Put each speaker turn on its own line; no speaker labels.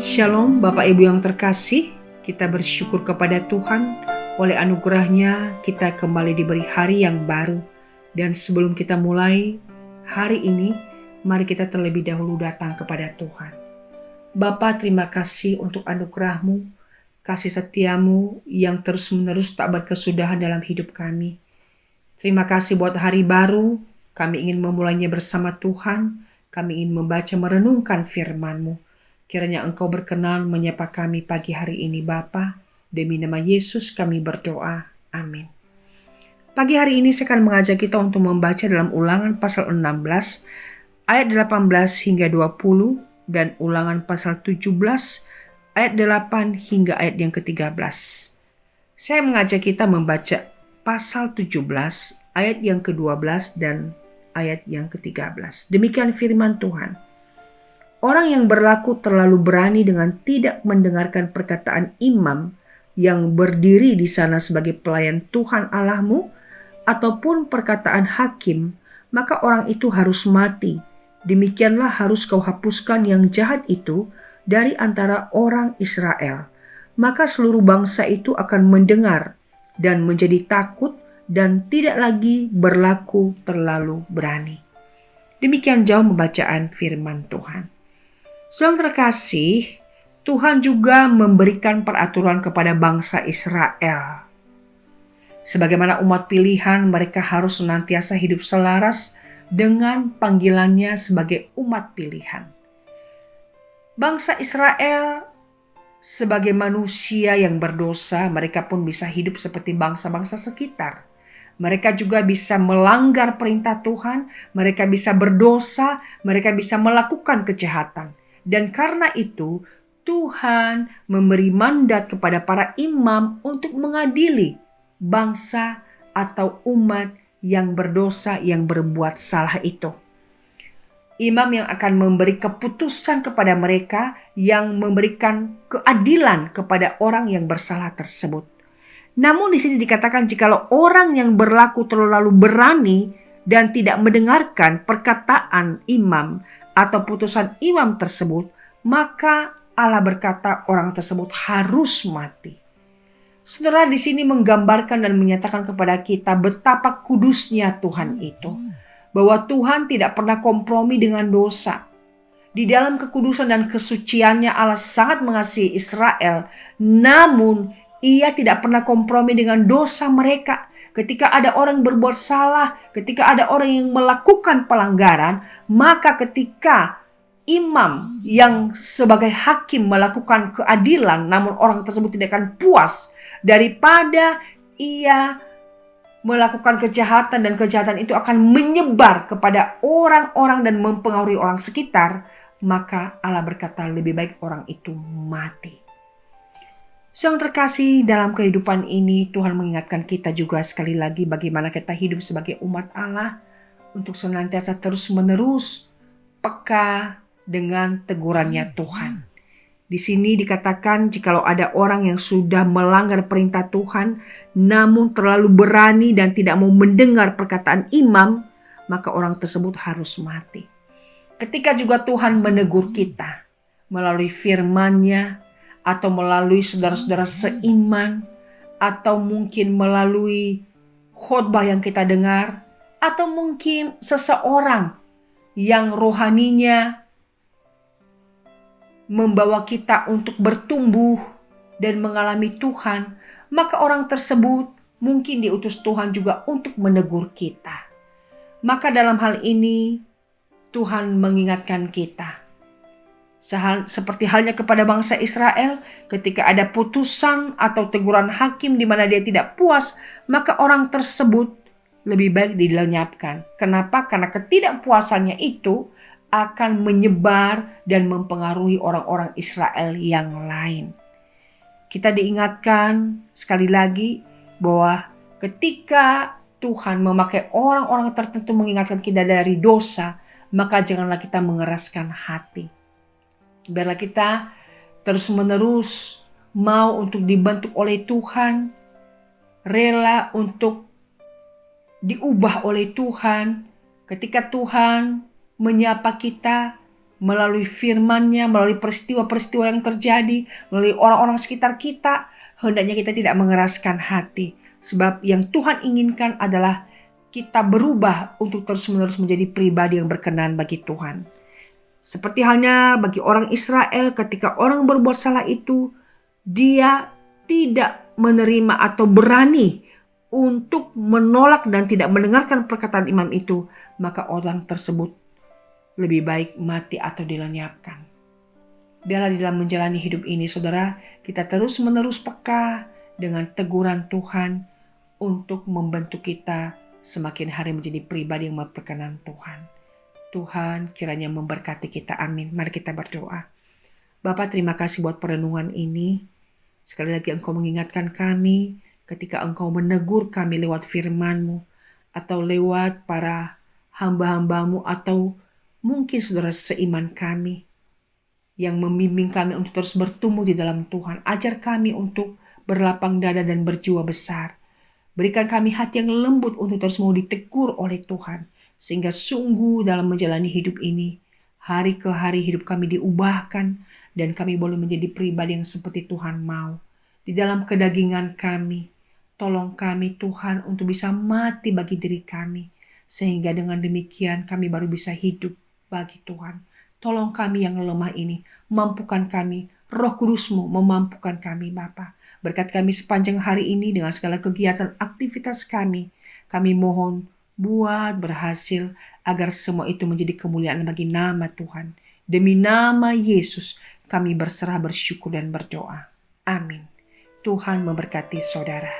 Shalom Bapak Ibu yang terkasih, kita bersyukur kepada Tuhan oleh anugerahnya kita kembali diberi hari yang baru. Dan sebelum kita mulai hari ini, mari kita terlebih dahulu datang kepada Tuhan. Bapa, terima kasih untuk anugerah-Mu, kasih setiamu yang terus-menerus tak berkesudahan dalam hidup kami. Terima kasih buat hari baru, kami ingin memulainya bersama Tuhan, kami ingin membaca merenungkan firman-Mu. Kiranya Engkau berkenan menyapa kami pagi hari ini Bapa. Demi nama Yesus kami berdoa. Amin. Pagi hari ini saya akan mengajak kita untuk membaca dalam Ulangan pasal 16 ayat 18 hingga 20 dan Ulangan pasal 17 ayat 8 hingga ayat yang ke-13. Saya mengajak kita membaca pasal 17 ayat yang ke-12 dan ayat yang ke-13. Demikian firman Tuhan. Orang yang berlaku terlalu berani dengan tidak mendengarkan perkataan imam yang berdiri di sana sebagai pelayan Tuhan Allahmu, ataupun perkataan hakim, maka orang itu harus mati. Demikianlah harus kau hapuskan yang jahat itu dari antara orang Israel. Maka seluruh bangsa itu akan mendengar dan menjadi takut dan tidak lagi berlaku terlalu berani. Demikian jauh pembacaan firman Tuhan. Saudara terkasih, Tuhan juga memberikan peraturan kepada bangsa Israel. Sebagaimana umat pilihan, mereka harus senantiasa hidup selaras dengan panggilannya sebagai umat pilihan. Bangsa Israel sebagai manusia yang berdosa, mereka pun bisa hidup seperti bangsa-bangsa sekitar. Mereka juga bisa melanggar perintah Tuhan, mereka bisa berdosa, mereka bisa melakukan kejahatan. Dan karena itu, Tuhan memberi mandat kepada para imam untuk mengadili bangsa atau umat yang berdosa, yang berbuat salah itu. Imam yang akan memberi keputusan kepada mereka, yang memberikan keadilan kepada orang yang bersalah tersebut. Namun di sini dikatakan jikalau orang yang berlaku terlalu berani dan tidak mendengarkan perkataan imam atau putusan imam tersebut, maka Allah berkata orang tersebut harus mati. Saudara, di sini menggambarkan dan menyatakan kepada kita betapa kudusnya Tuhan itu. Bahwa Tuhan tidak pernah kompromi dengan dosa. Di dalam kekudusan dan kesuciannya Allah sangat mengasihi Israel. Namun Ia tidak pernah kompromi dengan dosa mereka. Ketika ada orang yang berbuat salah, ketika ada orang yang melakukan pelanggaran, maka ketika imam yang sebagai hakim melakukan keadilan, namun orang tersebut tidak akan puas, daripada ia melakukan kejahatan dan kejahatan itu akan menyebar kepada orang-orang dan mempengaruhi orang sekitar, maka Allah berkata lebih baik orang itu mati. Yang terkasih, dalam kehidupan ini Tuhan mengingatkan kita juga sekali lagi bagaimana kita hidup sebagai umat Allah untuk senantiasa terus-menerus peka dengan tegurannya Tuhan. Di sini dikatakan jikalau ada orang yang sudah melanggar perintah Tuhan namun terlalu berani dan tidak mau mendengar perkataan imam, maka orang tersebut harus mati. Ketika juga Tuhan menegur kita melalui firman-Nya, atau melalui saudara-saudara seiman, atau mungkin melalui khotbah yang kita dengar, atau mungkin seseorang yang rohaninya membawa kita untuk bertumbuh dan mengalami Tuhan, maka orang tersebut mungkin diutus Tuhan juga untuk menegur kita. Maka dalam hal ini Tuhan mengingatkan kita. Seperti halnya kepada bangsa Israel, ketika ada putusan atau teguran hakim di mana dia tidak puas, maka orang tersebut lebih baik dilenyapkan. Kenapa? Karena ketidakpuasannya itu akan menyebar dan mempengaruhi orang-orang Israel yang lain. Kita diingatkan sekali lagi bahwa ketika Tuhan memakai orang-orang tertentu mengingatkan kita dari dosa, maka janganlah kita mengeraskan hati. Biarlah kita terus-menerus mau untuk dibentuk oleh Tuhan, rela untuk diubah oleh Tuhan. Ketika Tuhan menyapa kita, melalui firman-Nya, melalui peristiwa-peristiwa yang terjadi, melalui orang-orang sekitar kita, hendaknya kita tidak mengeraskan hati. Sebab yang Tuhan inginkan adalah kita berubah untuk terus-menerus menjadi pribadi yang berkenan bagi Tuhan. Seperti halnya bagi orang Israel, ketika orang berbuat salah itu, dia tidak menerima atau berani untuk menolak dan tidak mendengarkan perkataan imam itu, maka orang tersebut lebih baik mati atau dilenyapkan. Biarlah di dalam menjalani hidup ini, saudara, kita terus-menerus peka dengan teguran Tuhan untuk membentuk kita semakin hari menjadi pribadi yang berkenan Tuhan. Tuhan kiranya memberkati kita. Amin. Mari kita berdoa. Bapa, terima kasih buat perenungan ini. Sekali lagi Engkau mengingatkan kami ketika Engkau menegur kami lewat firman-Mu atau lewat para hamba-hamba-Mu atau mungkin saudara seiman kami yang membimbing kami untuk terus bertumbuh di dalam Tuhan. Ajar kami untuk berlapang dada dan berjiwa besar. Berikan kami hati yang lembut untuk terus mau ditegur oleh Tuhan. Sehingga sungguh dalam menjalani hidup ini, hari ke hari hidup kami diubahkan dan kami boleh menjadi pribadi yang seperti Tuhan mau. Di dalam kedagingan kami, tolong kami Tuhan untuk bisa mati bagi diri kami. Sehingga dengan demikian kami baru bisa hidup bagi Tuhan. Tolong kami yang lemah ini, mampukan kami, Roh Kudus-Mu memampukan kami Bapa. Berkat kami sepanjang hari ini dengan segala kegiatan aktivitas kami. Kami mohon buat berhasil agar semua itu menjadi kemuliaan bagi nama Tuhan. Demi nama Yesus kami berserah, bersyukur dan berdoa. Amin. Tuhan memberkati saudara.